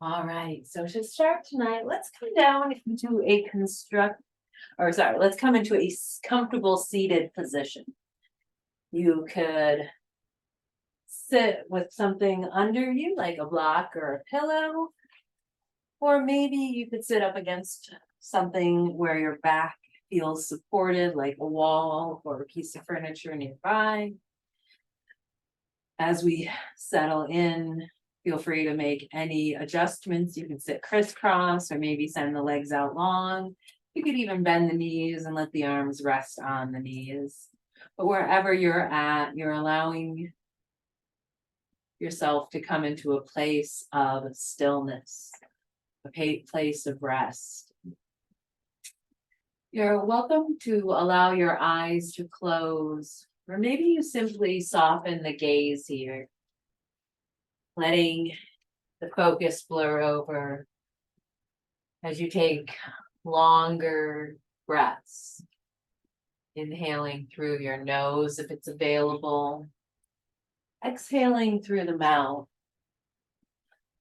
All right, so to start tonight, let's come down into a let's come into a comfortable seated position. You could sit with something under you, like a block or a pillow, or maybe you could sit up against something where your back feels supported, like a wall or a piece of furniture nearby. As we settle in, feel free to make any adjustments. You can sit crisscross or maybe send the legs out long. You could even bend the knees and let the arms rest on the knees. But wherever you're at, you're allowing yourself to come into a place of stillness, a place of rest. You're welcome to allow your eyes to close, or maybe you simply soften the gaze here, letting the focus blur over as you take longer breaths. Inhaling through your nose if it's available. Exhaling through the mouth.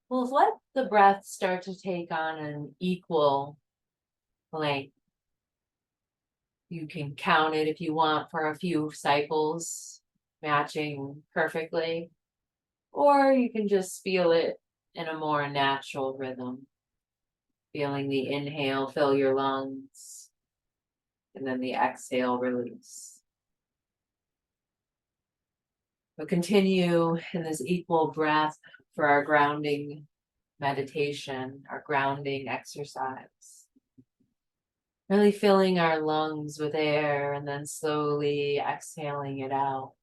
We'll let the breath start to take on an equal length. You can count it if you want for a few cycles, matching perfectly, or you can just feel it in a more natural rhythm. Feeling the inhale fill your lungs, and then the exhale release. We'll continue in this equal breath for our grounding meditation, our grounding exercise. Really filling our lungs with air and then slowly exhaling it out.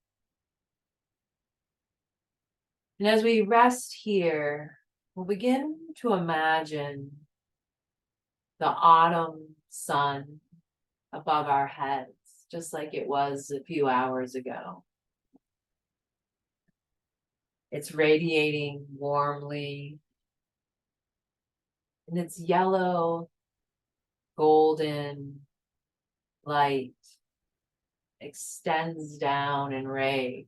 And as we rest here, we'll begin to imagine the autumn sun above our heads, just like it was a few hours ago. It's radiating warmly, and its yellow, golden light extends down and rays.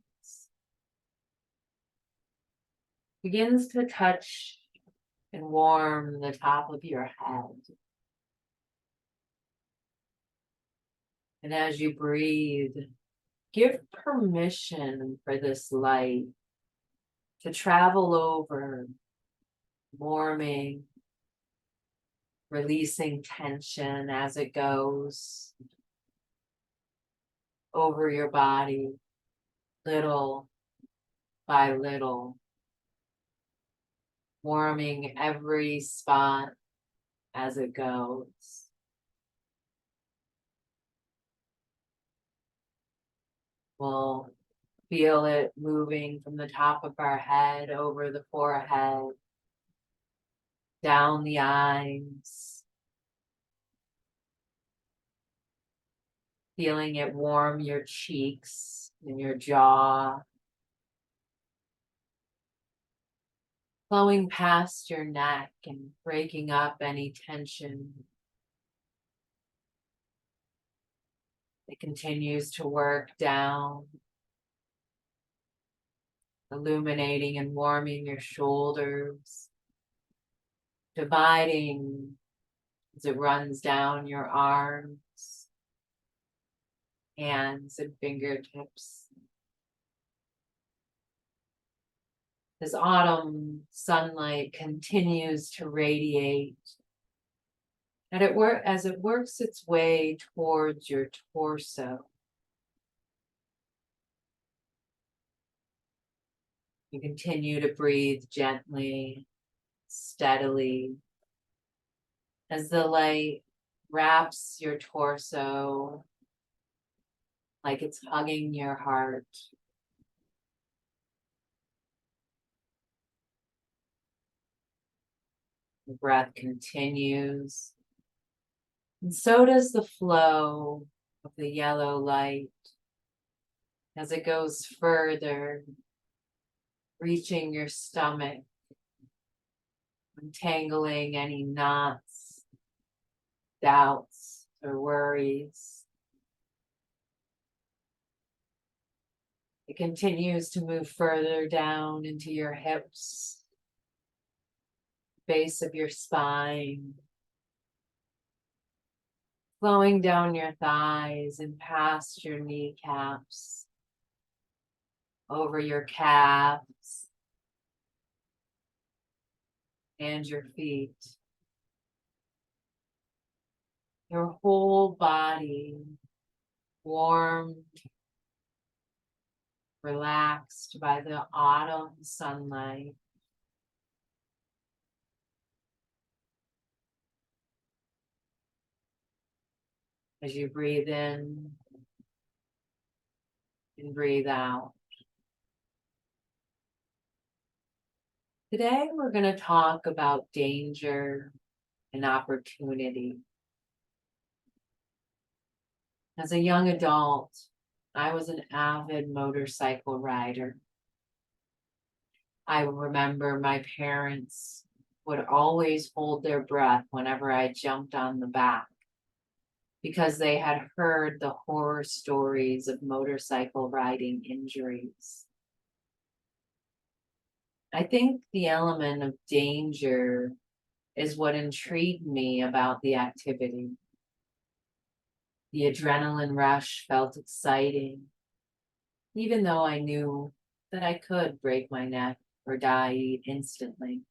Begins to touch and warm the top of your head. And as you breathe, give permission for this light to travel over, warming, releasing tension as it goes over your body, little by little, warming every spot as it goes. We'll feel it moving from the top of our head over the forehead, down the eyes, feeling it warm your cheeks and your jaw, flowing past your neck and breaking up any tension. It continues to work down, illuminating and warming your shoulders, dividing as it runs down your arms, hands and fingertips. As autumn sunlight continues to radiate, and as it works its way towards your torso, you continue to breathe gently, steadily, as the light wraps your torso like it's hugging your heart. The breath continues, and so does the flow of the yellow light as it goes further, reaching your stomach, untangling any knots, doubts, or worries. It continues to move further down into your hips, base of your spine, flowing down your thighs and past your kneecaps, over your calves and your feet. Your whole body warmed, relaxed by the autumn sunlight. As you breathe in and breathe out. Today, we're going to talk about danger and opportunity. As a young adult, I was an avid motorcycle rider. I remember my parents would always hold their breath whenever I jumped on the back because they had heard the horror stories of motorcycle riding injuries. I think the element of danger is what intrigued me about the activity. The adrenaline rush felt exciting, even though I knew that I could break my neck or die instantly.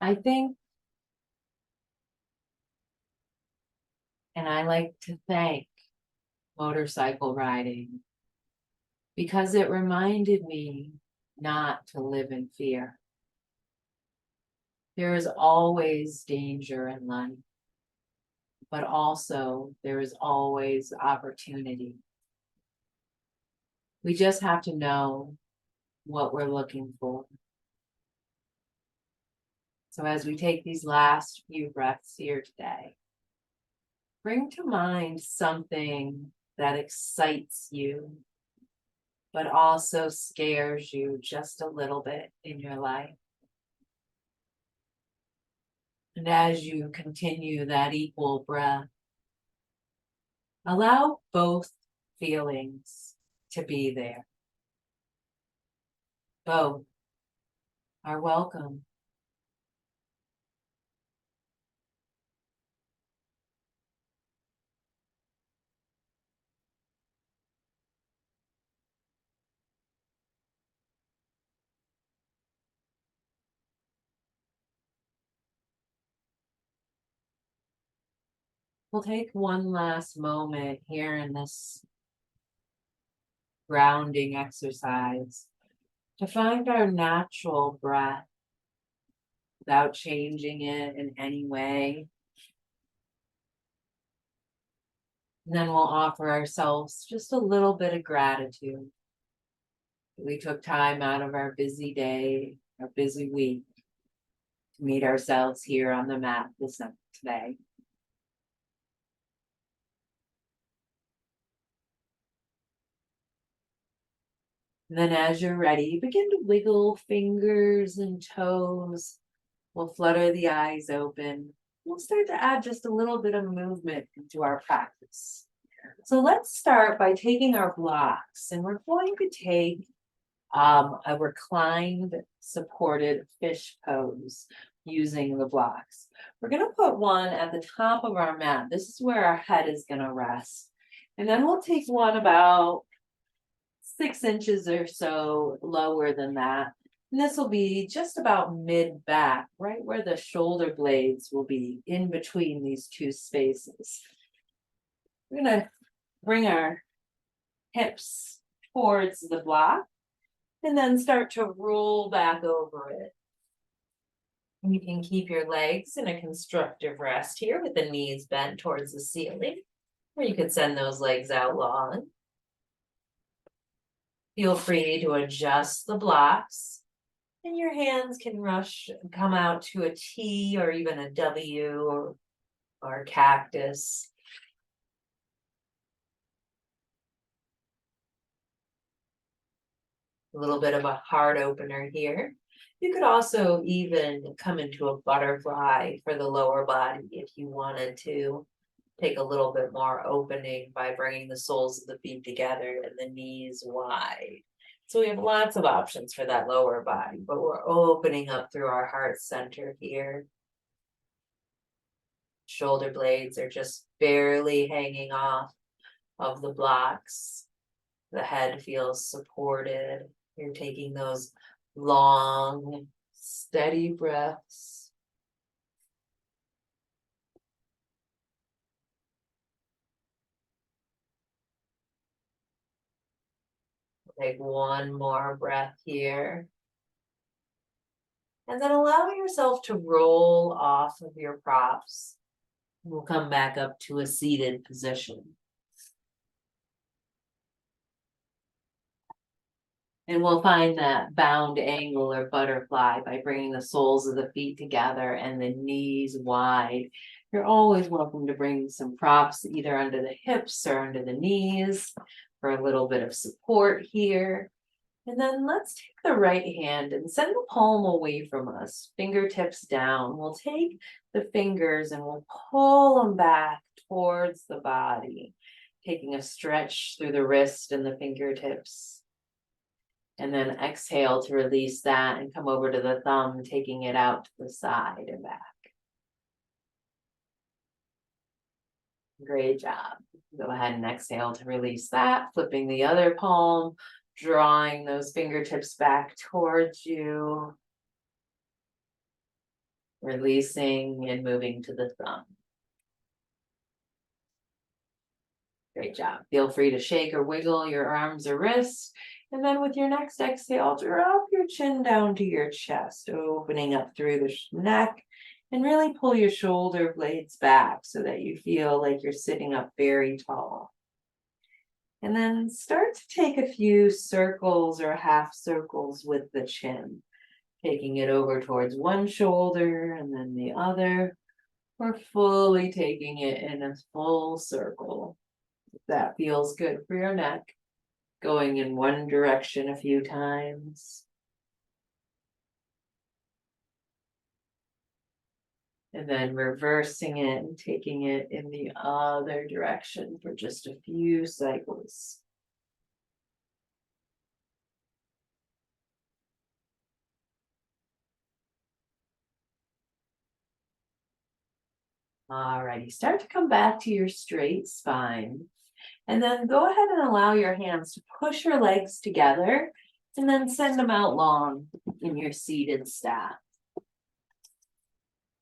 I think, and I like to thank motorcycle riding because it reminded me not to live in fear. There is always danger in life, but also there is always opportunity. We just have to know what we're looking for. So as we take these last few breaths here today, bring to mind something that excites you, but also scares you just a little bit in your life. And as you continue that equal breath, allow both feelings to be there. Both are welcome. We'll take one last moment here in this grounding exercise to find our natural breath without changing it in any way. And then we'll offer ourselves just a little bit of gratitude. We took time out of our busy day, our busy week, to meet ourselves here on the mat today. And then as you're ready, begin to wiggle fingers and toes. We'll flutter the eyes open. We'll start to add just a little bit of movement into our practice. So let's start by taking our blocks, and we're going to take a reclined supported fish pose using the blocks. We're going to put one at the top of our mat. This is where our head is going to rest. And then we'll take one about 6 inches or so lower than that. And this will be just about mid-back, right where the shoulder blades will be in between these two spaces. We're going to bring our hips towards the block and then start to roll back over it. And you can keep your legs in a constructive rest here with the knees bent towards the ceiling, or you could send those legs out long. Feel free to adjust the blocks, and your hands can come out to a T or even a W or cactus. A little bit of a heart opener here. You could also even come into a butterfly for the lower body if you wanted to take a little bit more opening by bringing the soles of the feet together and the knees wide. So we have lots of options for that lower body, but we're opening up through our heart center here. Shoulder blades are just barely hanging off of the blocks. The head feels supported. You're taking those long, steady breaths. Take one more breath here. And then allow yourself to roll off of your props. We'll come back up to a seated position. And we'll find that bound angle or butterfly by bringing the soles of the feet together and the knees wide. You're always welcome to bring some props either under the hips or under the knees for a little bit of support here. And then let's take the right hand and send the palm away from us, fingertips down. We'll take the fingers and we'll pull them back towards the body, taking a stretch through the wrist and the fingertips. And then exhale to release that and come over to the thumb, taking it out to the side and back. Great job. Go ahead and exhale to release that, flipping the other palm, drawing those fingertips back towards you. Releasing and moving to the thumb. Great job. Feel free to shake or wiggle your arms or wrists. And then with your next exhale, drop your chin down to your chest, opening up through the neck, and really pull your shoulder blades back so that you feel like you're sitting up very tall. And then start to take a few circles or half circles with the chin, taking it over towards one shoulder and then the other, or fully taking it in a full circle. If that feels good for your neck. Going in one direction a few times. And then reversing it and taking it in the other direction for just a few cycles. Alrighty, start to come back to your straight spine. And then go ahead and allow your hands to push your legs together and then send them out long in your seated staff.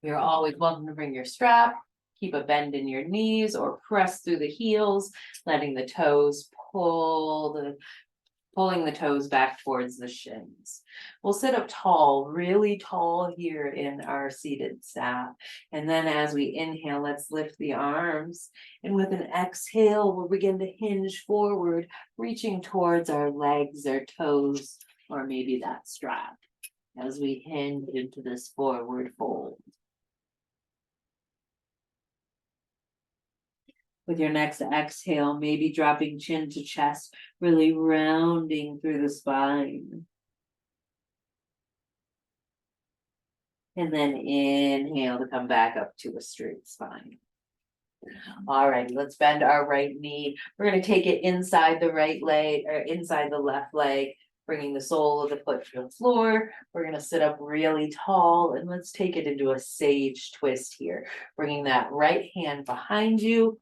You're always welcome to bring your strap, keep a bend in your knees or press through the heels, letting the toes pulling the toes back towards the shins. We'll sit up tall, really tall here in our seated staff. And then as we inhale, let's lift the arms. And with an exhale, we'll begin to hinge forward, reaching towards our legs, our toes, or maybe that strap as we hinge into this forward fold. With your next exhale, maybe dropping chin to chest, really rounding through the spine. And then inhale to come back up to a straight spine. All right, let's bend our right knee. We're going to take it inside the right leg or inside the left leg, bringing the sole of the foot to the floor. We're going to sit up really tall and let's take it into a sage twist here, bringing that right hand behind you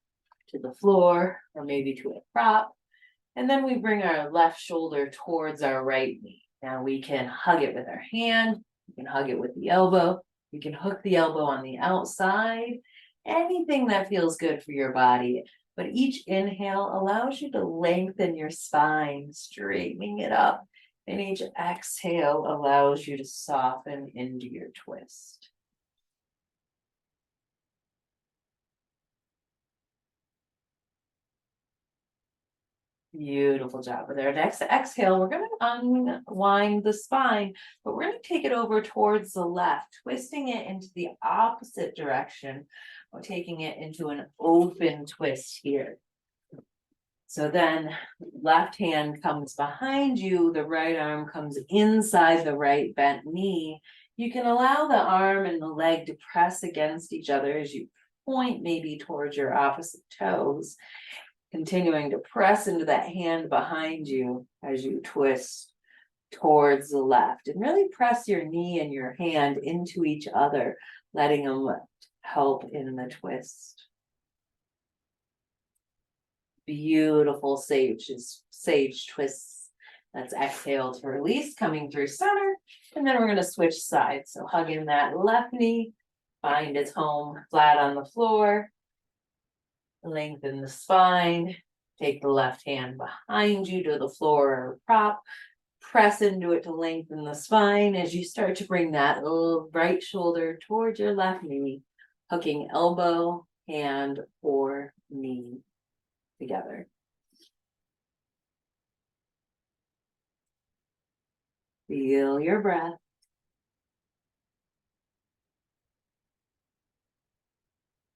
to the floor or maybe to a prop. And then we bring our left shoulder towards our right knee. Now we can hug it with our hand, we can hug it with the elbow, we can hook the elbow on the outside, anything that feels good for your body. But each inhale allows you to lengthen your spine, straightening it up. And each exhale allows you to soften into your twist. Beautiful job. With our next exhale, we're going to unwind the spine, but we're going to take it over towards the left, twisting it into the opposite direction, or taking it into an open twist here. So then left hand comes behind you, the right arm comes inside the right bent knee. You can allow the arm and the leg to press against each other as you point maybe towards your opposite toes. Continuing to press into that hand behind you as you twist towards the left, and really press your knee and your hand into each other, letting them help in the twist. Beautiful sage twists. Let's exhale to release, coming through center, and then we're going to switch sides. So hugging that left knee, find its home flat on the floor, lengthen the spine, take the left hand behind you to the floor or prop, press into it to lengthen the spine as you start to bring that little right shoulder towards your left knee, hooking elbow, hand, or knee together. Feel your breath.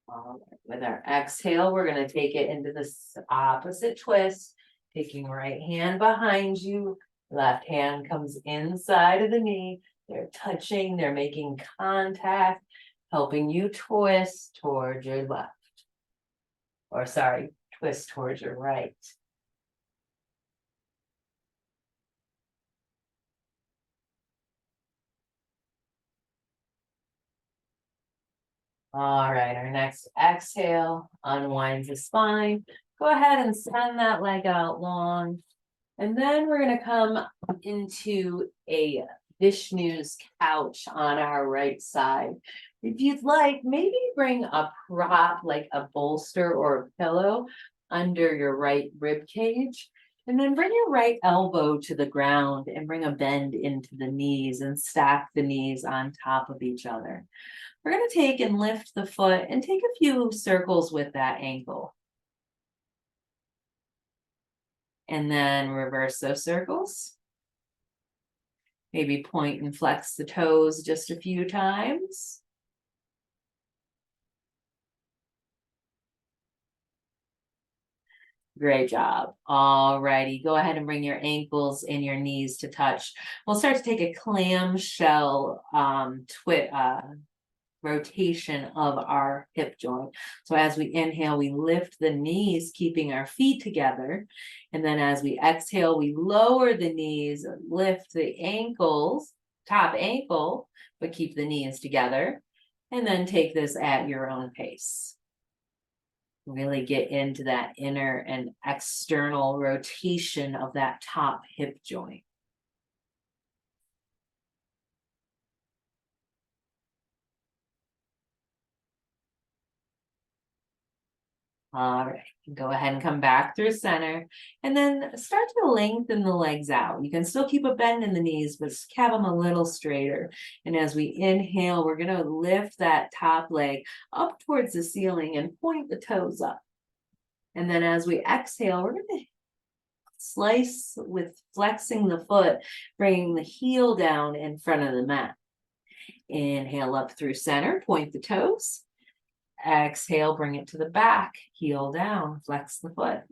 All right. With our exhale, we're going to take it into this opposite twist, taking right hand behind you, left hand comes inside of the knee. They're touching, they're making contact, helping you twist towards your left. Or sorry, twist towards your right. All right, our next exhale unwinds the spine. Go ahead and send that leg out long. And then we're going to come into a Vishnu's couch on our right side. If you'd like, maybe bring a prop like a bolster or a pillow under your right rib cage. And then bring your right elbow to the ground and bring a bend into the knees and stack the knees on top of each other. We're going to take and lift the foot and take a few circles with that ankle. And then reverse those circles. Maybe point and flex the toes just a few times. Great job. All righty. Go ahead and bring your ankles and your knees to touch. We'll start to take a clamshell rotation of our hip joint. So as we inhale, we lift the knees, keeping our feet together. And then as we exhale, we lower the knees, lift the ankles, top ankle, but keep the knees together. And then take this at your own pace. Really get into that inner and external rotation of that top hip joint. All right, go ahead and come back through center and then start to lengthen the legs out. You can still keep a bend in the knees, but have them a little straighter. And as we inhale, we're going to lift that top leg up towards the ceiling and point the toes up. And then as we exhale, we're going to slice with flexing the foot, bringing the heel down in front of the mat. Inhale up through center, point the toes. Exhale, bring it to the back, heel down, flex the foot.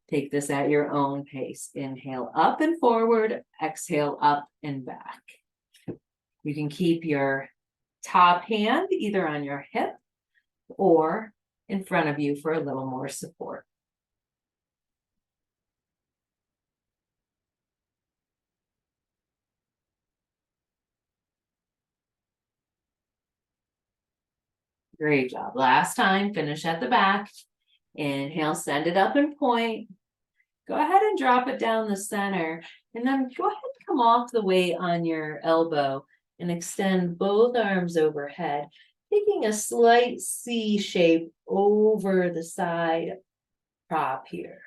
Take this at your own pace. Inhale up and forward, exhale up and back. You can keep your top hand either on your hip or in front of you for a little more support. Great job. Last time, finish at the back. Inhale, send it up and point. Go ahead and drop it down the center. And then go ahead and come off the weight on your elbow and extend both arms overhead, taking a slight C shape over the side prop here.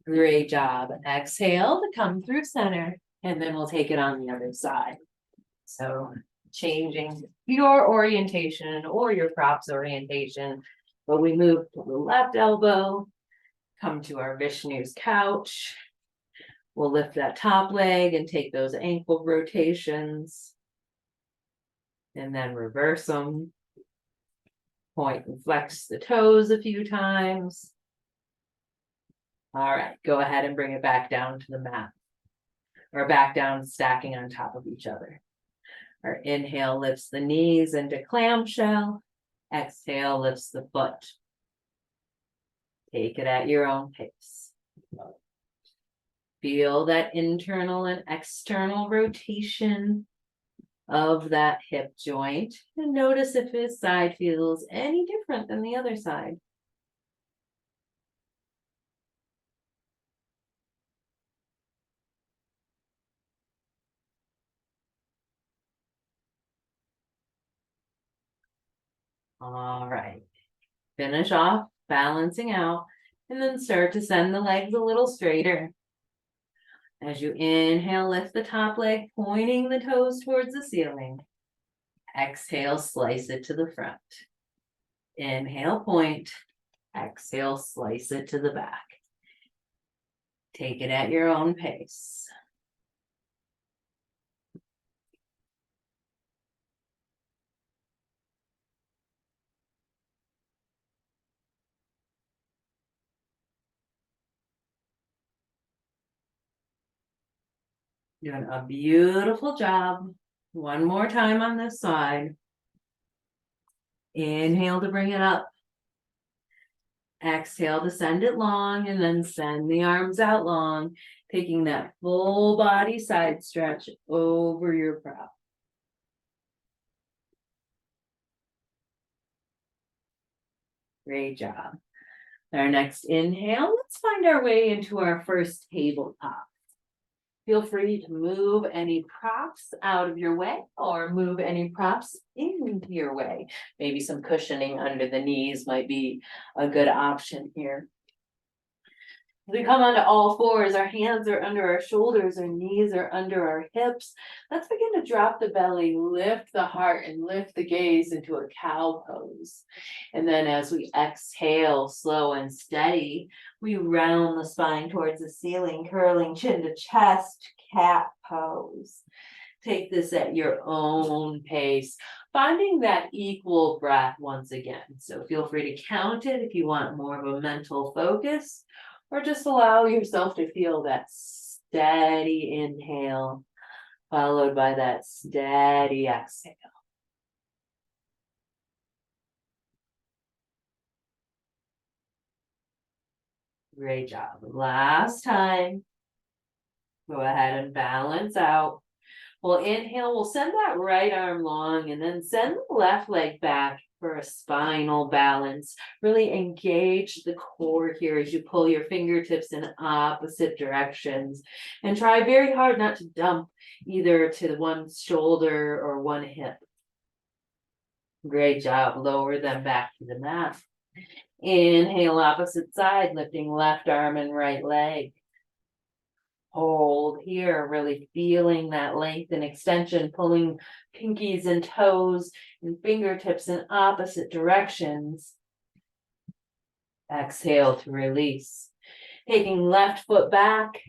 Great job. Exhale to come through center, and then we'll take it on the other side. So changing your orientation or your prop's orientation, but we move to the left elbow, come to our Vishnu's couch. We'll lift that top leg and take those ankle rotations and then reverse them. Point and flex the toes a few times. All right, go ahead and bring it back down to the mat or back down, stacking on top of each other. Our inhale lifts the knees into clamshell. Exhale lifts the foot. Take it at your own pace. Feel that internal and external rotation of that hip joint, and notice if this side feels any different than the other side. All right, finish off balancing out, and then start to send the legs a little straighter. As you inhale, lift the top leg, pointing the toes towards the ceiling. Exhale, slice it to the front. Inhale, point. Exhale, slice it to the back. Take it at your own pace. Doing a beautiful job. One more time on this side. Inhale to bring it up. Exhale to send it long, and then send the arms out long, taking that full body side stretch over your brow. Great job. Our next inhale, let's find our way into our first tabletop. Feel free to move any props out of your way or move any props into your way. Maybe some cushioning under the knees might be a good option here. As we come onto all fours, our hands are under our shoulders, our knees are under our hips. Let's begin to drop the belly, lift the heart, and lift the gaze into a cow pose. And then as we exhale, slow and steady, we round the spine towards the ceiling, curling chin to chest, cat pose. Take this at your own pace, finding that equal breath once again. So feel free to count it if you want more of a mental focus, or just allow yourself to feel that steady inhale, followed by that steady exhale. Great job. Last time. Go ahead and balance out. We'll inhale, we'll send that right arm long, and then send the left leg back for a spinal balance. Really engage the core here as you pull your fingertips in opposite directions, and try very hard not to dump either to one shoulder or one hip. Great job. Lower them back to the mat. Inhale, opposite side, lifting left arm and right leg. Hold here, really feeling that length and extension, pulling pinkies and toes and fingertips in opposite directions. Exhale to release. Taking left foot back,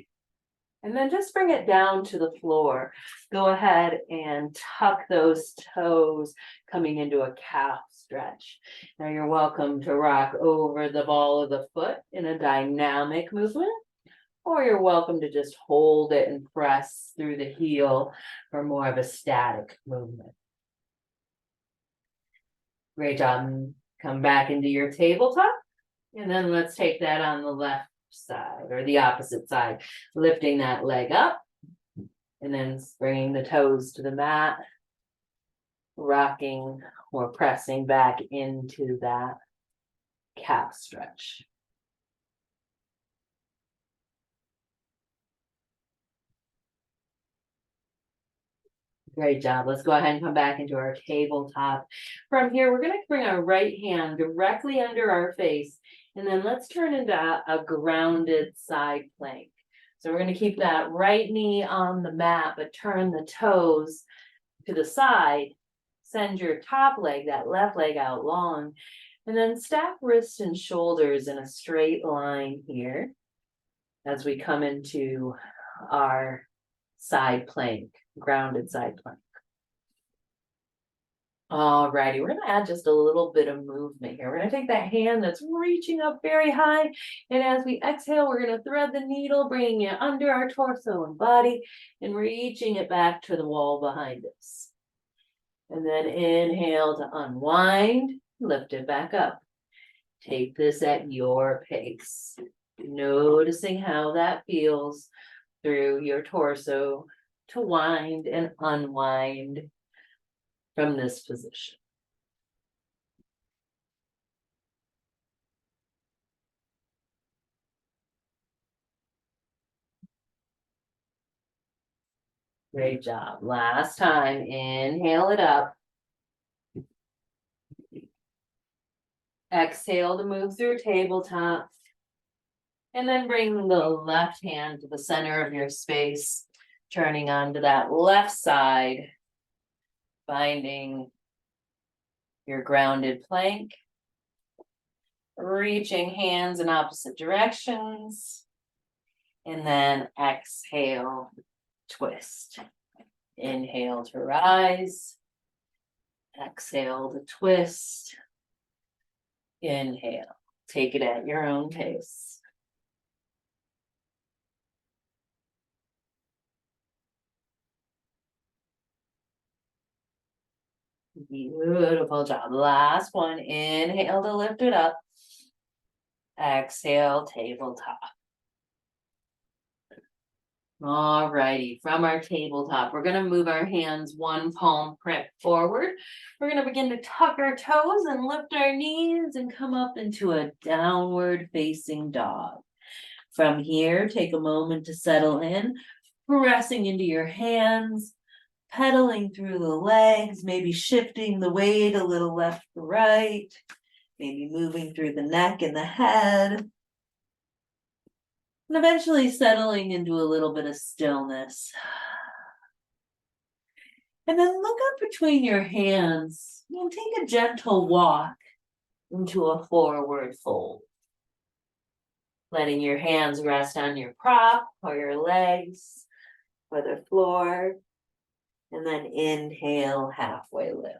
and then just bring it down to the floor. Go ahead and tuck those toes, coming into a calf stretch. Now you're welcome to rock over the ball of the foot in a dynamic movement, or you're welcome to just hold it and press through the heel for more of a static movement. Great job. Come back into your tabletop, and then let's take that on the left side or the opposite side, lifting that leg up, and then bringing the toes to the mat, rocking or pressing back into that calf stretch. Great job. Let's go ahead and come back into our tabletop. From here, we're going to bring our right hand directly under our face, and then let's turn into a grounded side plank. So we're going to keep that right knee on the mat, but turn the toes to the side. Send your top leg, that left leg, out long, and then stack wrists and shoulders in a straight line here as we come into our side plank, grounded side plank. Alrighty, we're gonna add just a little bit of movement here. We're gonna take that hand that's reaching up very high, and as we exhale, we're gonna thread the needle, bringing it under our torso and body, and reaching it back to the wall behind us. And then inhale to unwind, lift it back up. Take this at your pace, noticing how that feels, through your torso to wind and unwind from this position. Great job. Last time, inhale it up. Exhale to move through tabletop. And then bring the left hand to the center of your space, turning onto that left side, finding your grounded plank, reaching hands in opposite directions, and then exhale, twist. Inhale to rise, exhale to twist, inhale. Take it at your own pace. Beautiful job. Last one, inhale to lift it up. Exhale, tabletop. Alrighty, from our tabletop, we're gonna move our hands one palm print forward. We're gonna begin to tuck our toes and lift our knees and come up into a downward facing dog. From here, take a moment to settle in, pressing into your hands, pedaling through the legs, maybe shifting the weight a little left to right, maybe moving through the neck and the head, and eventually settling into a little bit of stillness. And then look up between your hands and take a gentle walk into a forward fold. Letting your hands rest on your prop or your legs or the floor. And then inhale, halfway lift.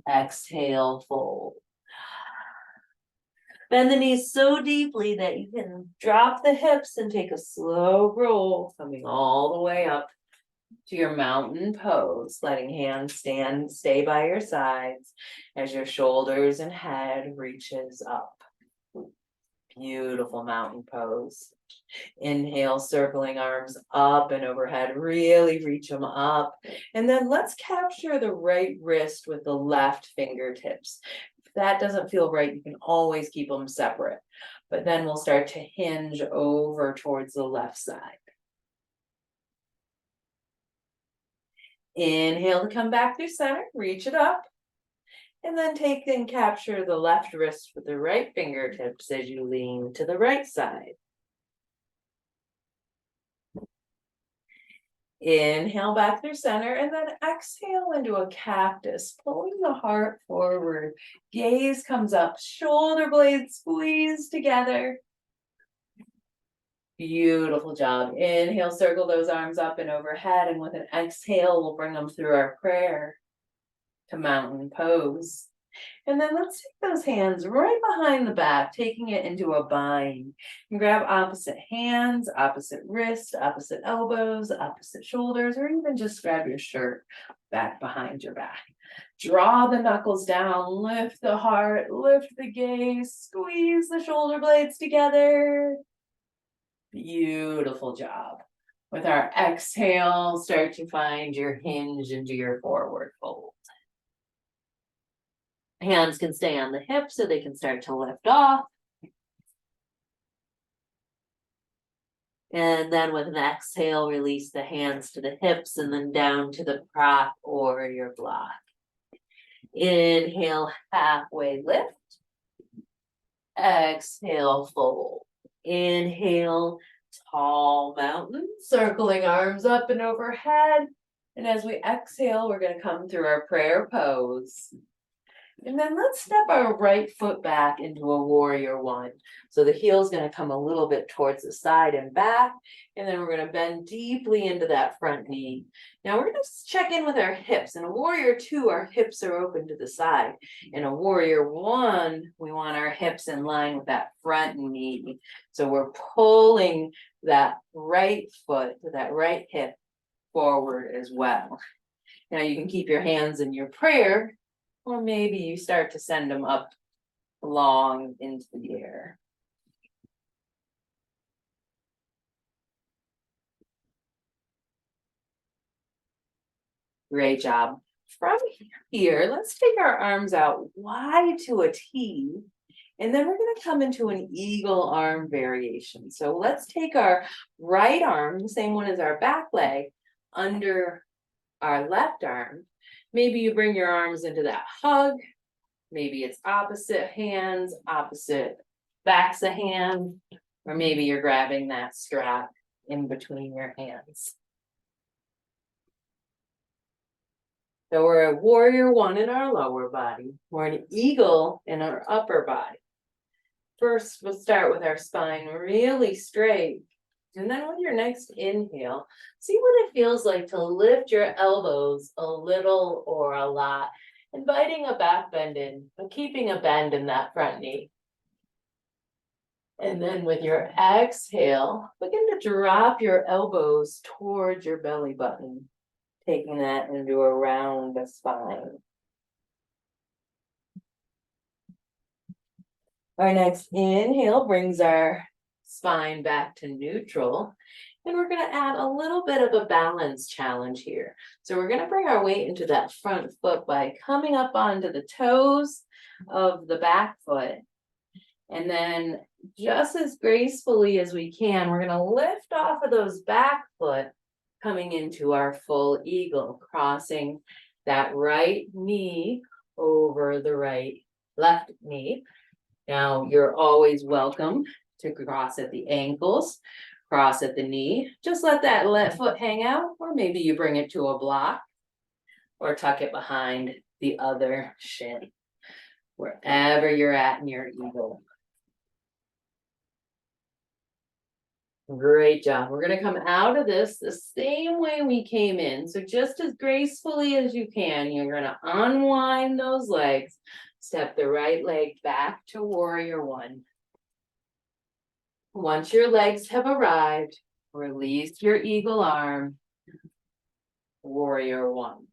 Exhale, fold. Bend the knees so deeply that you can drop the hips and take a slow roll, coming all the way up to your mountain pose, letting hands stay by your sides as your shoulders and head reaches up. Beautiful mountain pose. Inhale, circling arms up and overhead, really reach them up. And then let's capture the right wrist with the left fingertips. If that doesn't feel right, you can always keep them separate. But then we'll start to hinge over towards the left side. Inhale to come back through center, reach it up. And then take and capture the left wrist with the right fingertips as you lean to the right side. Inhale back through center and then exhale into a cactus, pulling the heart forward. Gaze comes up, shoulder blades squeeze together. Beautiful job. Inhale, circle those arms up and overhead, and with an exhale, we'll bring them through our prayer to mountain pose. And then let's take those hands right behind the back, taking it into a bind. And grab opposite hands, opposite wrist, opposite elbows, opposite shoulders, or even just grab your shirt back behind your back. Draw the knuckles down, lift the heart, lift the gaze, squeeze the shoulder blades together. Beautiful job. With our exhale, start to find your hinge into your forward fold. Hands can stay on the hips so they can start to lift off. And then with an exhale, release the hands to the hips and then down to the prop or your block. Inhale, halfway lift. Exhale, fold. Inhale, tall mountain, circling arms up and overhead. And as we exhale, we're going to come through our prayer pose. And then let's step our right foot back into a warrior one. So the heel's going to come a little bit towards the side and back. And then we're going to bend deeply into that front knee. Now we're going to check in with our hips. In a warrior two, our hips are open to the side. In a warrior one, we want our hips in line with that front knee. So we're pulling that right foot, that right hip forward as well. Now you can keep your hands in your prayer, or maybe you start to send them up long into the air. Great job. From here, let's take our arms out wide to a T. And then we're gonna come into an eagle arm variation. So let's take our right arm, the same one as our back leg, under our left arm. Maybe you bring your arms into that hug. Maybe it's opposite hands, opposite backs of hand, or maybe you're grabbing that strap in between your hands. So we're a warrior one in our lower body. We're an eagle in our upper body. First, we'll start with our spine really straight. And then with your next inhale, see what it feels like to lift your elbows a little or a lot, inviting a back bend in, but keeping a bend in that front knee. And then with your exhale, begin to drop your elbows towards your belly button, taking that into a round spine. Our next inhale brings our spine back to neutral. And we're going to add a little bit of a balance challenge here. So we're going to bring our weight into that front foot by coming up onto the toes of the back foot. And then just as gracefully as we can, we're going to lift off of those back foot, coming into our full eagle, crossing that right knee over the left knee. Now you're always welcome to cross at the ankles, cross at the knee. Just let that left foot hang out, or maybe you bring it to a block or tuck it behind the other shin, wherever you're at in your eagle. Great job. We're going to come out of this the same way we came in. So just as gracefully as you can, you're going to unwind those legs. Step the right leg back to warrior one. Once your legs have arrived, release your eagle arm, warrior one.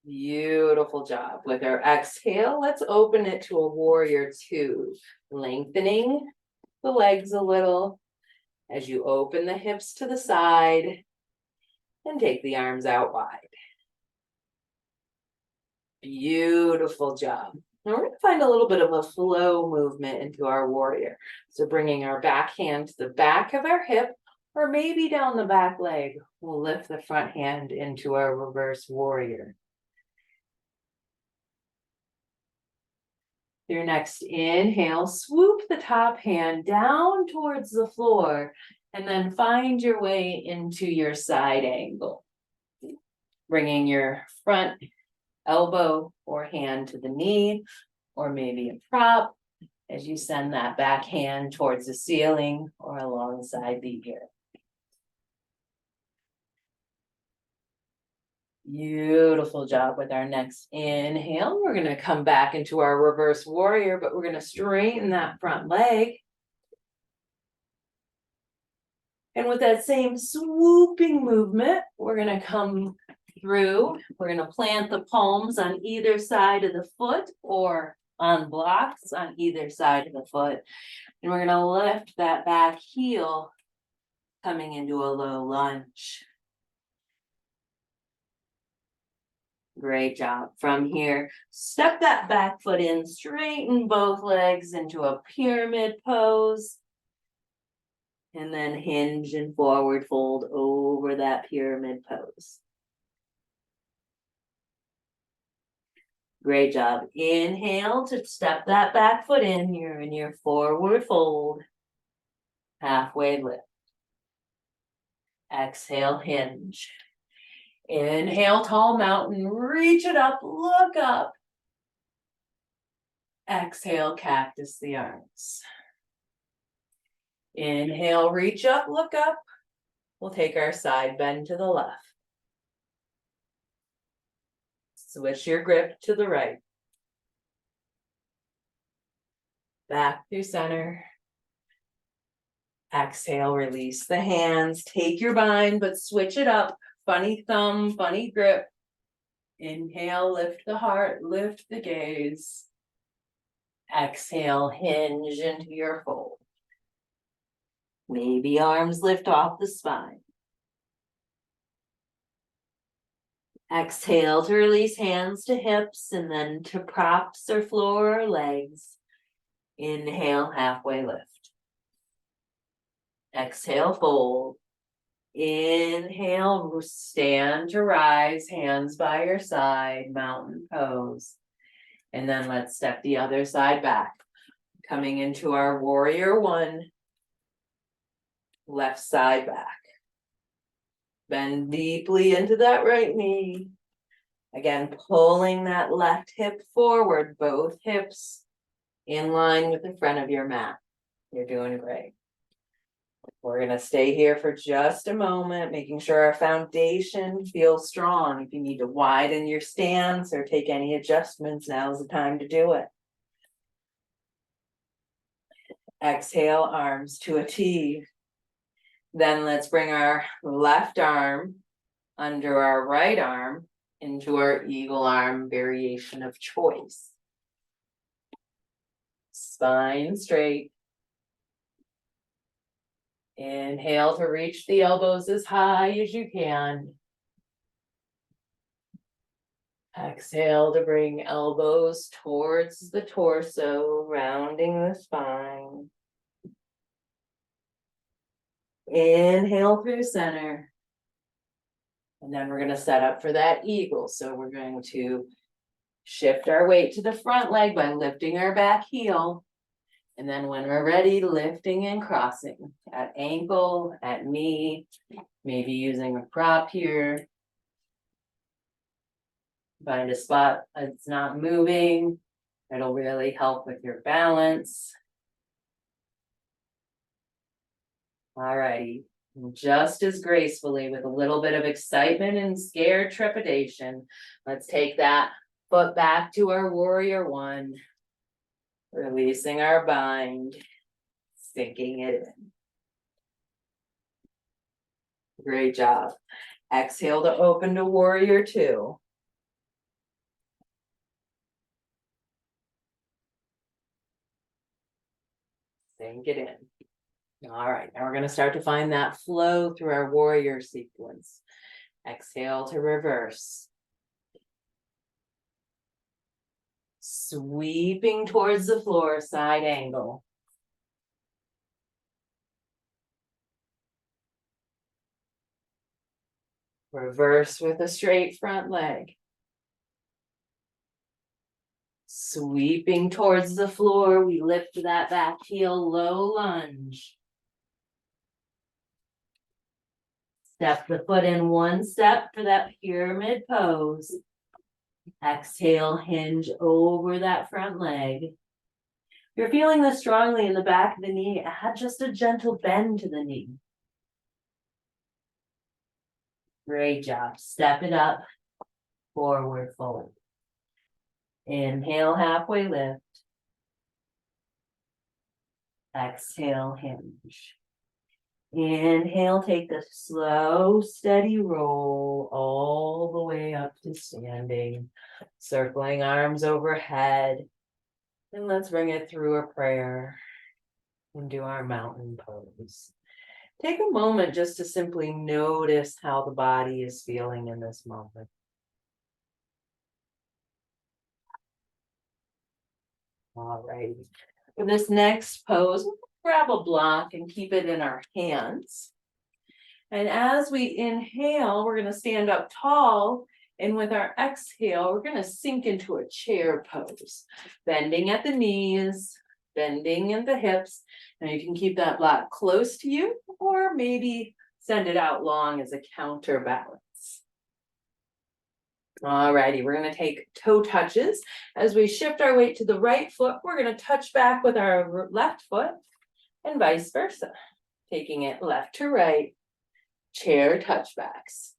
Beautiful job. With our exhale, let's open it to a warrior two, lengthening the legs a little as you open the hips to the side and take the arms out wide. Beautiful job. Now we're going to find a little bit of a flow movement into our warrior. So bringing our back hand to the back of our hip, or maybe down the back leg, we'll lift the front hand into our reverse warrior. Your next inhale, swoop the top hand down towards the floor, and then find your way into your side angle. Bringing your front elbow or hand to the knee, or maybe a prop, as you send that back hand towards the ceiling or alongside the ear. Beautiful job. With our next inhale, we're going to come back into our reverse warrior, but we're going to straighten that front leg. And with that same swooping movement, we're going to come through. We're going to plant the palms on either side of the foot or on blocks on either side of the foot. And we're going to lift that back heel, coming into a low lunge. Great job. From here, step that back foot in, straighten both legs into a pyramid pose. And then hinge and forward fold over that pyramid pose. Great job. Inhale to step that back foot in. You're in your forward fold. Halfway lift. Exhale, hinge. Inhale, tall mountain, reach it up, look up. Exhale, cactus the arms. Inhale, reach up, look up. We'll take our side bend to the left. Switch your grip to the right. Back through center. Exhale, release the hands. Take your bind, but switch it up. Funny thumb, funny grip. Inhale, lift the heart, lift the gaze. Exhale, hinge into your fold. Maybe arms lift off the spine. Exhale to release hands to hips and then to props or floor or legs. Inhale, halfway lift. Exhale, fold. Inhale, stand to rise, hands by your side, mountain pose. And then let's step the other side back. Coming into our warrior one. Left side back. Bend deeply into that right knee. Again, pulling that left hip forward, both hips in line with the front of your mat. You're doing great. We're gonna stay here for just a moment, making sure our foundation feels strong. If you need to widen your stance or take any adjustments, now's the time to do it. Exhale, arms to a T. Then let's bring our left arm under our right arm into our eagle arm variation of choice. Spine straight. Inhale to reach the elbows as high as you can. Exhale to bring elbows towards the torso, rounding the spine. Inhale through center. And then we're going to set up for that eagle. So we're going to shift our weight to the front leg by lifting our back heel. And then when we're ready, lifting and crossing at ankle, at knee, maybe using a prop here. Find a spot that's not moving. It'll really help with your balance. All righty. Just as gracefully, with a little bit of excitement and scared trepidation, let's take that foot back to our warrior one. Releasing our bind, sinking it in. Great job. Exhale to open to warrior two. Sink it in. All right, now we're going to start to find that flow through our warrior sequence. Exhale to reverse. Sweeping towards the floor, side angle. Reverse with a straight front leg. Sweeping towards the floor, we lift that back heel, low lunge. Step the foot in one step for that pyramid pose. Exhale, hinge over that front leg. If you're feeling this strongly in the back of the knee, add just a gentle bend to the knee. Great job. Step it up, forward fold. Inhale, halfway lift. Exhale, hinge. Inhale, take a slow, steady roll all the way up to standing, circling arms overhead. And let's bring it through a prayer and do our mountain pose. Take a moment just to simply notice how the body is feeling in this moment. All right. For this next pose, grab a block and keep it in our hands. And as we inhale, we're going to stand up tall. And with our exhale, we're going to sink into a chair pose, bending at the knees, bending at the hips. Now you can keep that block close to you, or maybe send it out long as a counterbalance. Alrighty, we're going to take toe touches. As we shift our weight to the right foot, we're going to touch back with our left foot and vice versa. Taking it left to right, chair touchbacks.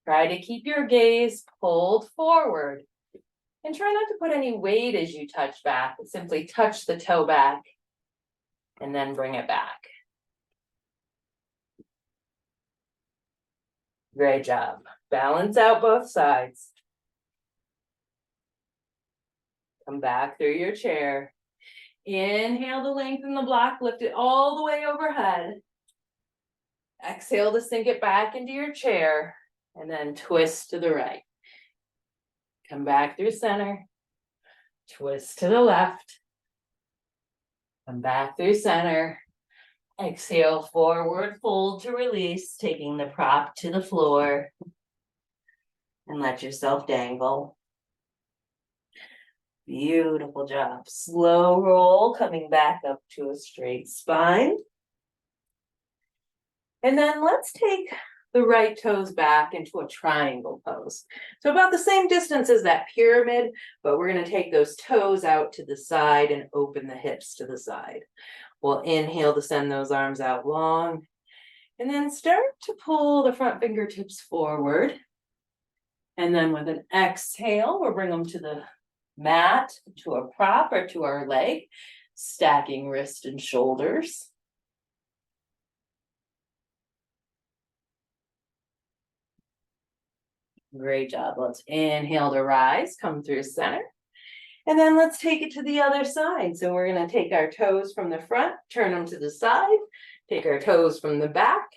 Try to keep your gaze pulled forward and try not to put any weight as you touch back. Simply touch the toe back and then bring it back. Great job. Balance out both sides. Come back through your chair. Inhale to lengthen the block, lift it all the way overhead. Exhale to sink it back into your chair and then twist to the right. Come back through center, twist to the left, come back through center. Exhale, forward fold to release, taking the prop to the floor. And let yourself dangle. Beautiful job. Slow roll, coming back up to a straight spine. And then let's take the right toes back into a triangle pose. So about the same distance as that pyramid, but we're going to take those toes out to the side and open the hips to the side. We'll inhale to send those arms out long. And then start to pull the front fingertips forward. And then with an exhale, we'll bring them to the mat, to a prop or to our leg, stacking wrist and shoulders. Great job. Let's inhale to rise, come through center. And then let's take it to the other side. So we're going to take our toes from the front, turn them to the side, take our toes from the back,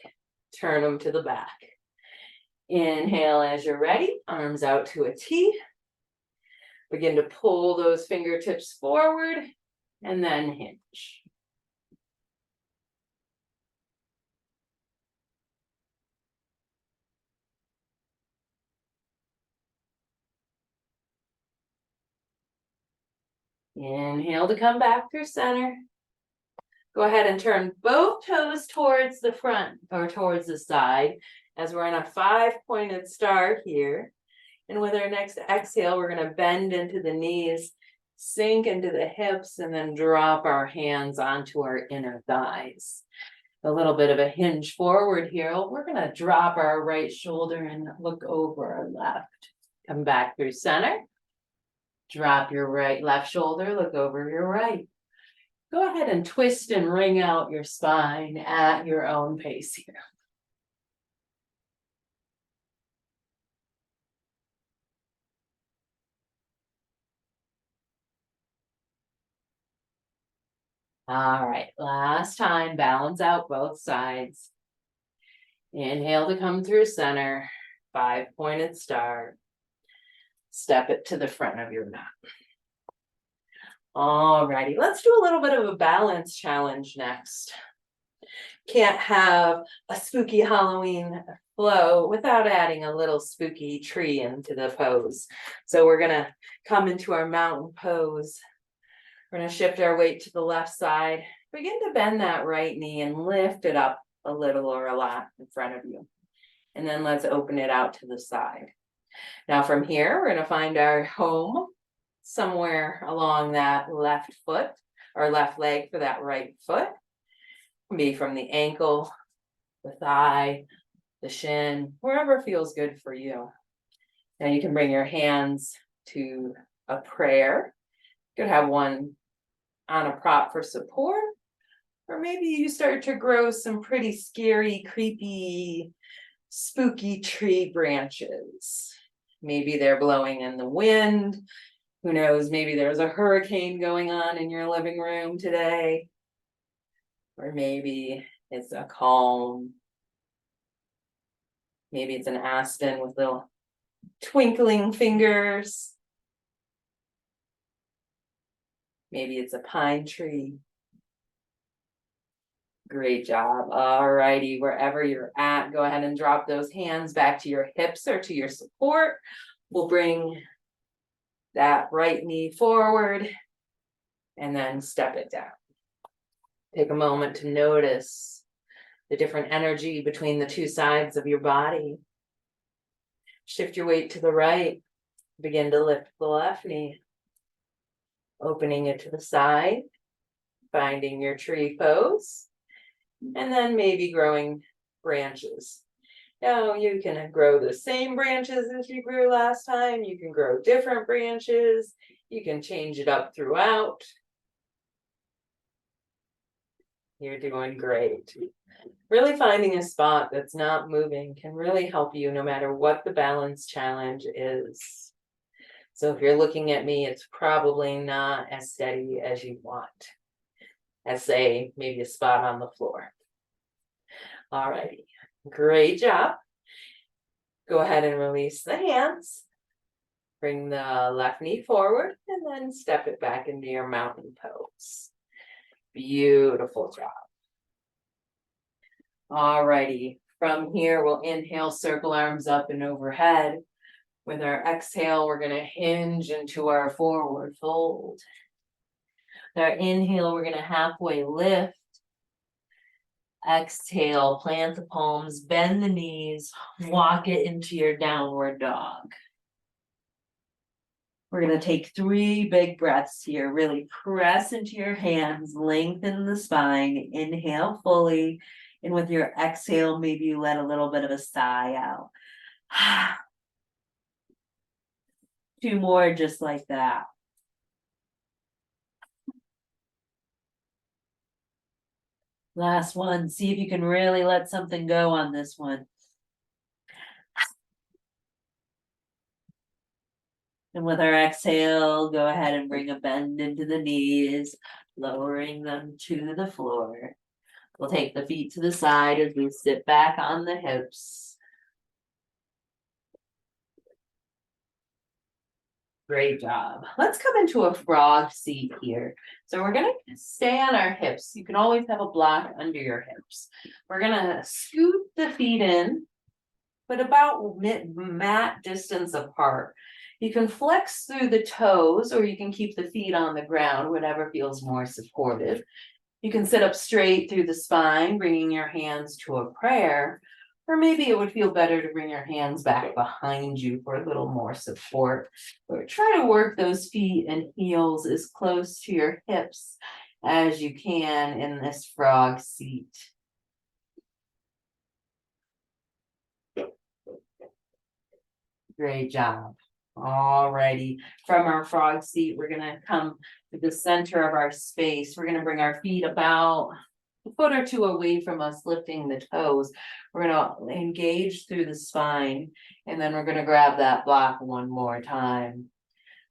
turn them to the back. Inhale as you're ready, arms out to a T. Begin to pull those fingertips forward and then hinge. Inhale to come back through center. Go ahead and turn both toes towards the front or towards the side as we're in a 5-pointed star here. And with our next exhale, we're going to bend into the knees, sink into the hips, and then drop our hands onto our inner thighs. A little bit of a hinge forward here. We're going to drop our right shoulder and look over our left. Come back through center. Drop your left shoulder, look over your right. Go ahead and twist and wring out your spine at your own pace here. All right, last time, balance out both sides. Inhale to come through center, 5-pointed star. Step it to the front of your mat. All righty, let's do a little bit of a balance challenge next. Can't have a spooky Halloween flow without adding a little spooky tree into the pose. So we're gonna come into our mountain pose. We're gonna shift our weight to the left side. Begin to bend that right knee and lift it up a little or a lot in front of you. And then let's open it out to the side. Now from here, we're gonna find our home somewhere along that left foot or left leg for that right foot. It can be from the ankle, the thigh, the shin, wherever feels good for you. Now you can bring your hands to a prayer. You could have one on a prop for support, or maybe you start to grow some pretty scary, creepy, spooky tree branches. Maybe they're blowing in the wind. Who knows, maybe there's a hurricane going on in your living room today. Or maybe it's a calm. Maybe it's an aspen with little twinkling fingers. Maybe it's a pine tree. Great job. All righty, wherever you're at, go ahead and drop those hands back to your hips or to your support. We'll bring that right knee forward and then step it down. Take a moment to notice the different energy between the two sides of your body. Shift your weight to the right. Begin to lift the left knee, opening it to the side, finding your tree pose, and then maybe growing branches. Now you can grow the same branches as you grew last time. You can grow different branches. You can change it up throughout. You're doing great. Really finding a spot that's not moving can really help you no matter what the balance challenge is. So if you're looking at me, it's probably not as steady as you want. As say, maybe a spot on the floor. Alrighty, great job. Go ahead and release the hands. Bring the left knee forward and then step it back into your mountain pose. Beautiful job. Alrighty, from here we'll inhale, circle arms up and overhead. With our exhale, we're gonna hinge into our forward fold. With our inhale, we're gonna halfway lift. Exhale, plant the palms, bend the knees, walk it into your downward dog. We're gonna take 3 big breaths here. Really press into your hands, lengthen the spine, inhale fully. And with your exhale, maybe you let a little bit of a sigh out. 2 more just like that. Last one, see if you can really let something go on this one. And with our exhale, go ahead and bring a bend into the knees, lowering them to the floor. We'll take the feet to the side as we sit back on the hips. Great job. Let's come into a frog seat here. So we're gonna stay on our hips. You can always have a block under your hips. We're gonna scoot the feet in, but about mat distance apart. You can flex through the toes or you can keep the feet on the ground, whatever feels more supportive. You can sit up straight through the spine, bringing your hands to a prayer, or maybe it would feel better to bring your hands back behind you for a little more support. Or try to work those feet and heels as close to your hips as you can in this frog seat. Great job. Alrighty, from our frog seat, we're gonna come to the center of our space. We're gonna bring our feet about a foot or 2 away from us, lifting the toes. We're gonna engage through the spine, and then we're gonna grab that block one more time.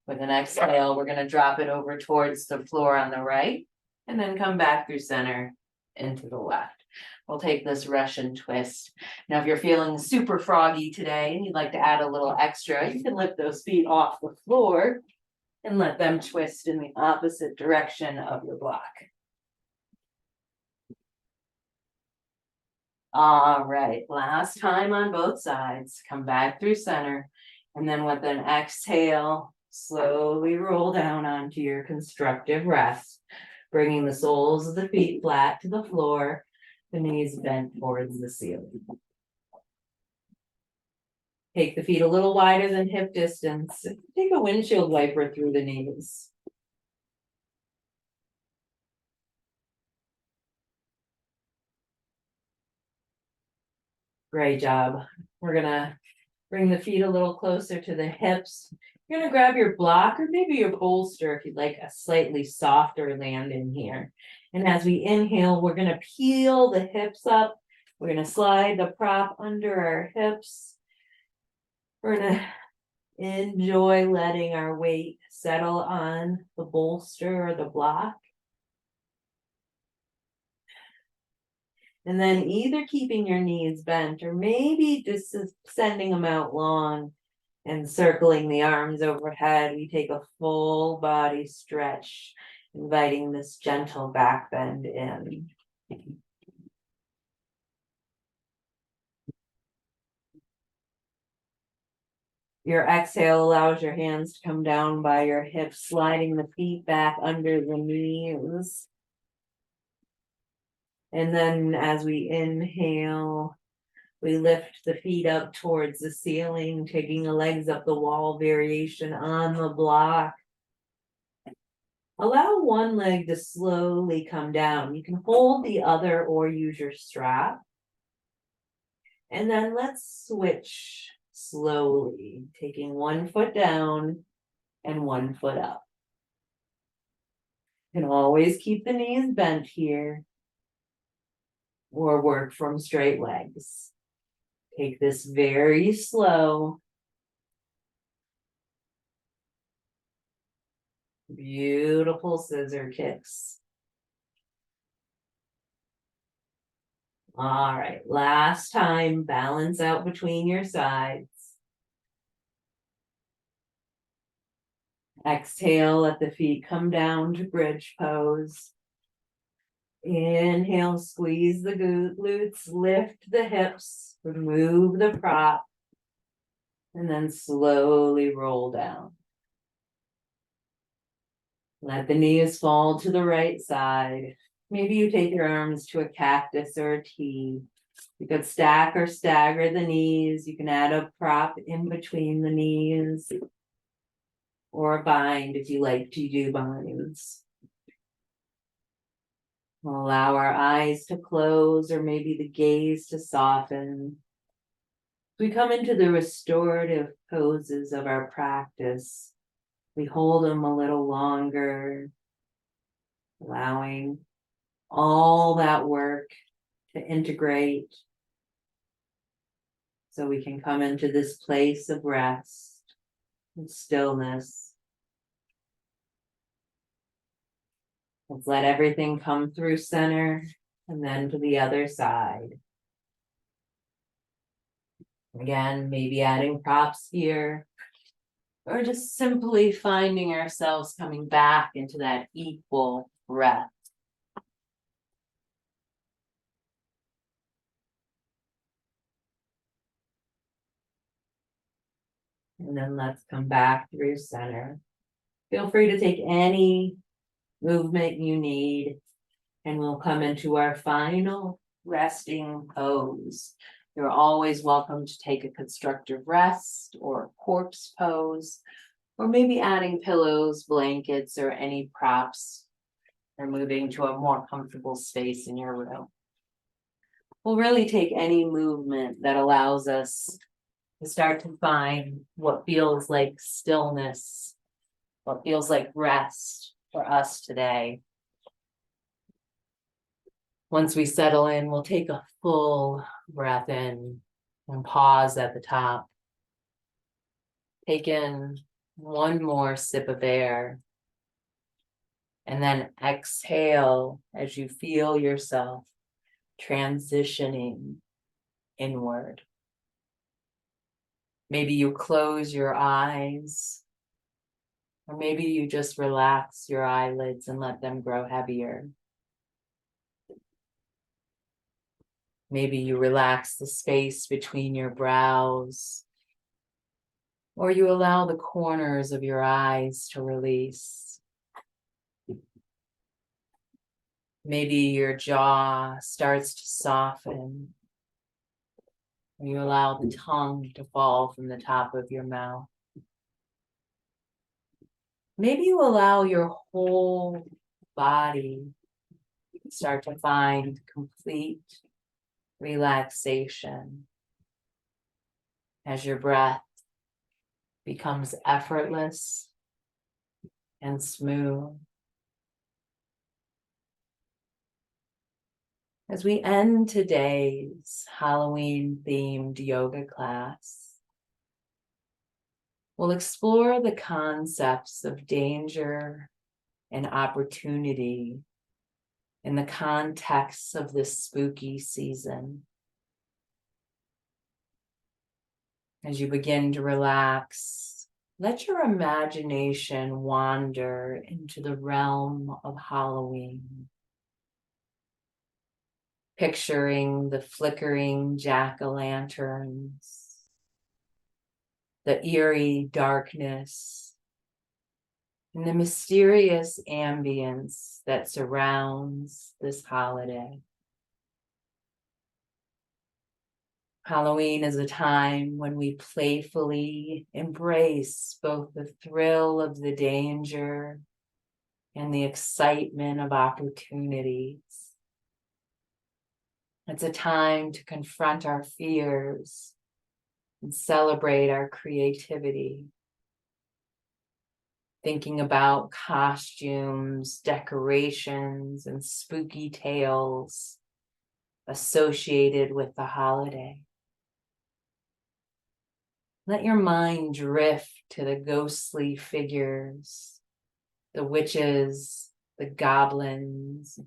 With an exhale, we're gonna drop it over towards the floor on the right, and then come back through center into the left. We'll take this Russian twist. Now, if you're feeling super froggy today and you'd like to add a little extra, you can lift those feet off the floor and let them twist in the opposite direction of your block. All right, last time on both sides. Come back through center, and then with an exhale, slowly roll down onto your constructive rest, bringing the soles of the feet flat to the floor, the knees bent towards the ceiling. Take the feet a little wider than hip distance. Take a windshield wiper through the knees. Great job. We're gonna bring the feet a little closer to the hips. You're gonna grab your block or maybe your bolster if you'd like a slightly softer landing here. And as we inhale, we're gonna peel the hips up. We're gonna slide the prop under our hips. We're gonna enjoy letting our weight settle on the bolster or the block. And then either keeping your knees bent or maybe just sending them out long and circling the arms overhead. We take a full body stretch, inviting this gentle back bend in. Your exhale allows your hands to come down by your hips, sliding the feet back under the knees. And then as we inhale, we lift the feet up towards the ceiling, taking the legs up the wall variation on the block. Allow one leg to slowly come down. You can hold the other or use your strap. And then let's switch slowly, taking one foot down and one foot up. You can always keep the knees bent here or work from straight legs. Take this very slow. Beautiful scissor kicks. All right, last time, balance out between your sides. Exhale, let the feet come down to bridge pose. Inhale, squeeze the glutes, lift the hips, remove the prop, and then slowly roll down. Let the knees fall to the right side. Maybe you take your arms to a cactus or a T. You could stack or stagger the knees. You can add a prop in between the knees. Or a bind if you like to do binds. We'll allow our eyes to close or maybe the gaze to soften. We come into the restorative poses of our practice. We hold them a little longer, allowing all that work to integrate so we can come into this place of rest and stillness. Let's let everything come through center and then to the other side. Again, maybe adding props here, or just simply finding ourselves coming back into that equal breath. And then let's come back through center. Feel free to take any movement you need, and we'll come into our final resting pose. You're always welcome to take a constructive rest or a corpse pose, or maybe adding pillows, blankets, or any props, or moving to a more comfortable space in your room. We'll really take any movement that allows us to start to find what feels like stillness, what feels like rest for us today. Once we settle in, we'll take a full breath in and pause at the top. Take in one more sip of air. And then exhale as you feel yourself transitioning inward. Maybe you close your eyes, or maybe you just relax your eyelids and let them grow heavier. Maybe you relax the space between your brows, or you allow the corners of your eyes to release. Maybe your jaw starts to soften. You allow the tongue to fall from the top of your mouth. Maybe you allow your whole body to start to find complete relaxation as your breath becomes effortless and smooth. As we end today's Halloween-themed yoga class, we'll explore the concepts of danger and opportunity in the context of this spooky season. As you begin to relax, let your imagination wander into the realm of Halloween. Picturing the flickering jack-o'-lanterns, the eerie darkness, and the mysterious ambience that surrounds this holiday. Halloween is a time when we playfully embrace both the thrill of the danger and the excitement of opportunities. It's a time to confront our fears and celebrate our creativity. Thinking about costumes, decorations, and spooky tales associated with the holiday. Let your mind drift to the ghostly figures, the witches, the goblins,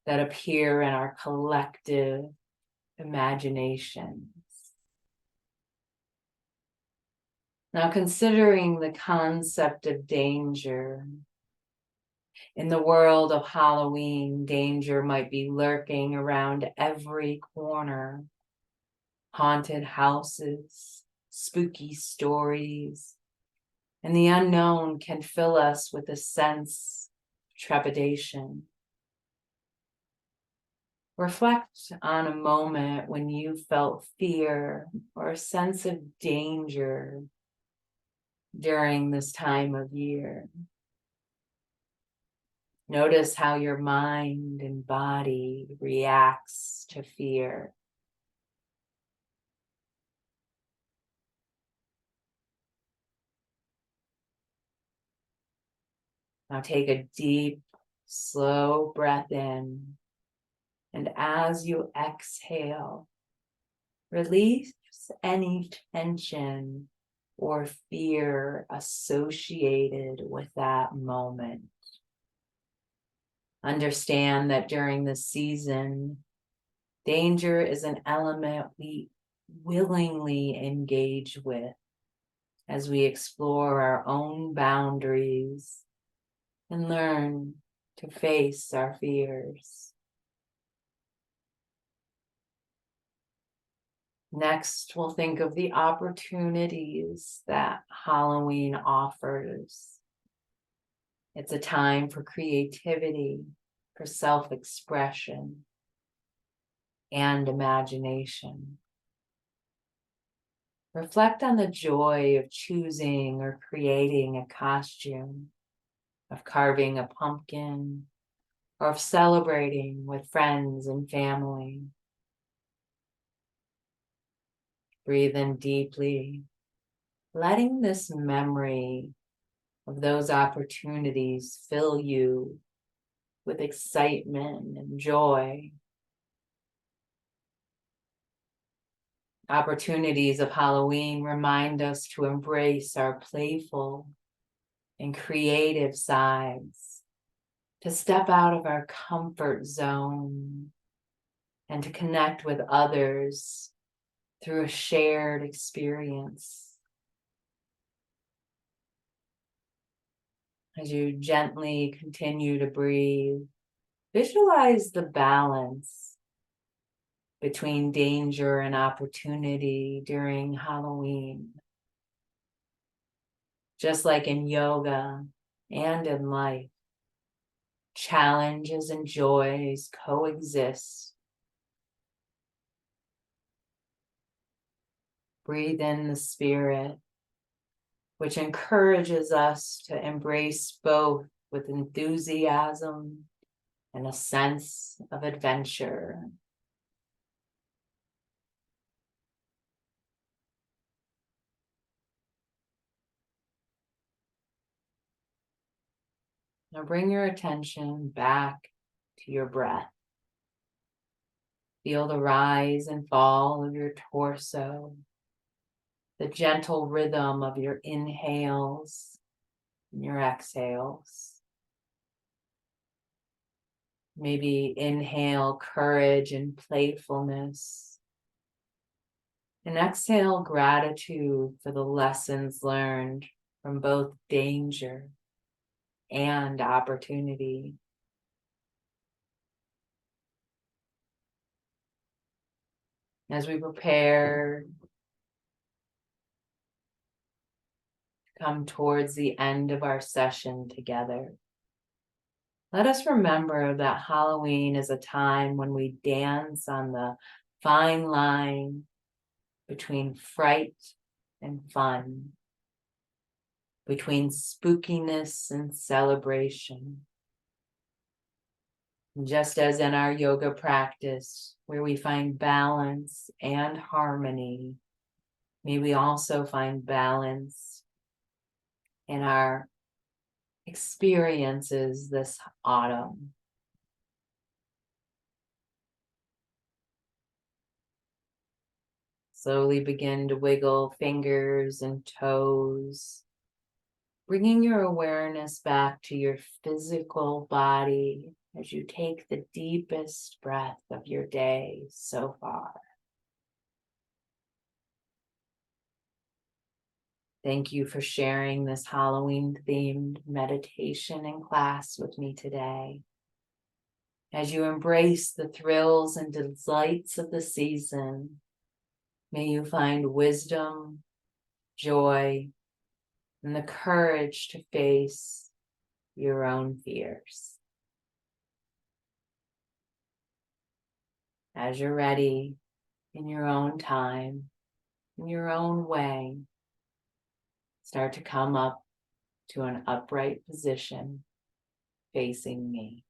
that appear in our collective imaginations. Now, considering the concept of danger, in the world of Halloween, danger might be lurking around every corner. Haunted houses, spooky stories, and the unknown can fill us with a sense of trepidation. Reflect on a moment when you felt fear or a sense of danger during this time of year. Notice how your mind and body reacts to fear. Now take a deep, slow breath in, and as you exhale, release any tension or fear associated with that moment. Understand that during this season, danger is an element we willingly engage with as we explore our own boundaries and learn to face our fears. Next, we'll think of the opportunities that Halloween offers. It's a time for creativity, for self-expression, and imagination. Reflect on the joy of choosing or creating a costume, of carving a pumpkin, or of celebrating with friends and family. Breathe in deeply, letting this memory of those opportunities fill you with excitement and joy. Opportunities of Halloween remind us to embrace our playful and creative sides, to step out of our comfort zone, and to connect with others through a shared experience. As you gently continue to breathe, visualize the balance between danger and opportunity during Halloween. Just like in yoga and in life, challenges and joys coexist. Breathe in the spirit, which encourages us to embrace both with enthusiasm and a sense of adventure. Now bring your attention back to your breath. Feel the rise and fall of your torso, the gentle rhythm of your inhales and your exhales. Maybe inhale courage and playfulness, and exhale gratitude for the lessons learned from both danger and opportunity. As we prepare to come towards the end of our session together, let us remember that Halloween is a time when we dance on the fine line between fright and fun, between spookiness and celebration. And just as in our yoga practice, where we find balance and harmony, may we also find balance in our experiences this autumn. Slowly begin to wiggle fingers and toes, bringing your awareness back to your physical body as you take the deepest breath of your day so far. Thank you for sharing this Halloween-themed meditation and class with me today. As you embrace the thrills and delights of the season, may you find wisdom, joy, and the courage to face your own fears. As you're ready, in your own time, in your own way, start to come up to an upright position facing me.